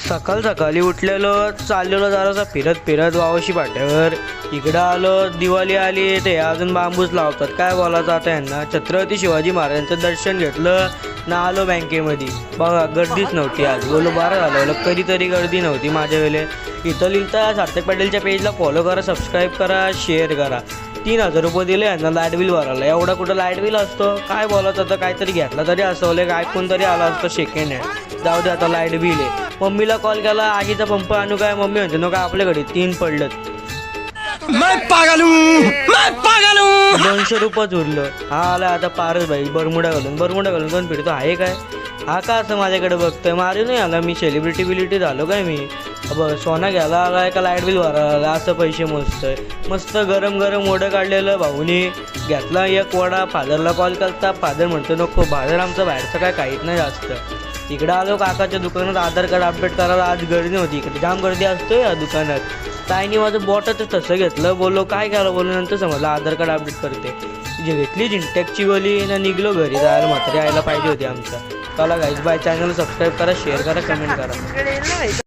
सकाळ सकाळी उठलेलो, चाललेलो जरासा फिरत फिरत वावशी पाट्यावर. इकडं आलो, दिवाळी आली ते अजून बांबूच लावतात. काय बोलायचं आता यांना. छत्रपती शिवाजी महाराजांचं दर्शन घेतलं ना आलो बँकेमध्ये. बघा गर्दीच नव्हती आज. बोलो बरं झालं, कधीतरी गर्दी नव्हती माझ्या वेळे. इथं लिहिता सार्थक पाटीलच्या पेजला फॉलो करा, सबस्क्राईब करा, शेअर करा. 3,000 रुपये दिले यांना लाईट बिल भरायला. एवढा कुठं लाईट बिल असतो. काय बोलत होतं, काहीतरी घेतला तरी असवले, आयफोन तरी आला असतो सेकंड हँड. जाऊ दे आता, लाईट बिल आहे. मम्मीला कॉल केला, आगीचा पंप आणू काय. मम्मी म्हणते नको, आपल्याकडे 3 पडलं. 200 रुपयेच उरलं. हा आला आता पारस भाई बरमुडा घालून कोण फिरतो आहे काय. हा का असं माझ्याकडे बघतोय. मारे नाही आला मी, सेलिब्रिटी झालो काय मी. सोना घ्यायला आलाय का लाईट बिल भरायला आला. असं पैसे मोजतोय. मस्त गरम गरम वडं काढलेलं भाऊनी घेतला एक वडा. फादरला कॉल करता, फादर म्हणतो नको, फादर आमचं बाहेरचं काय काहीच नाही जास्त. इकडं आलो काकाच्या दुकानात आधार कार्ड अपडेट करायला. आज गर्दी नव्हती, इकडे जाम गर्दी असतो या दुकानात. ताईने माझं बॉटच तसं घेतलं. बोललो काय केलं, बोललो नंतर समजलं आधार कार्ड अपडेट करते. जी घेतली जिंटॅकची गोली ना निघलो घरी. जायला म्हातारी यायला पाहिजे होती आमचा. चला गाईज बाय. चॅनल सबस्क्राईब करा, शेअर करा, कमेंट करा.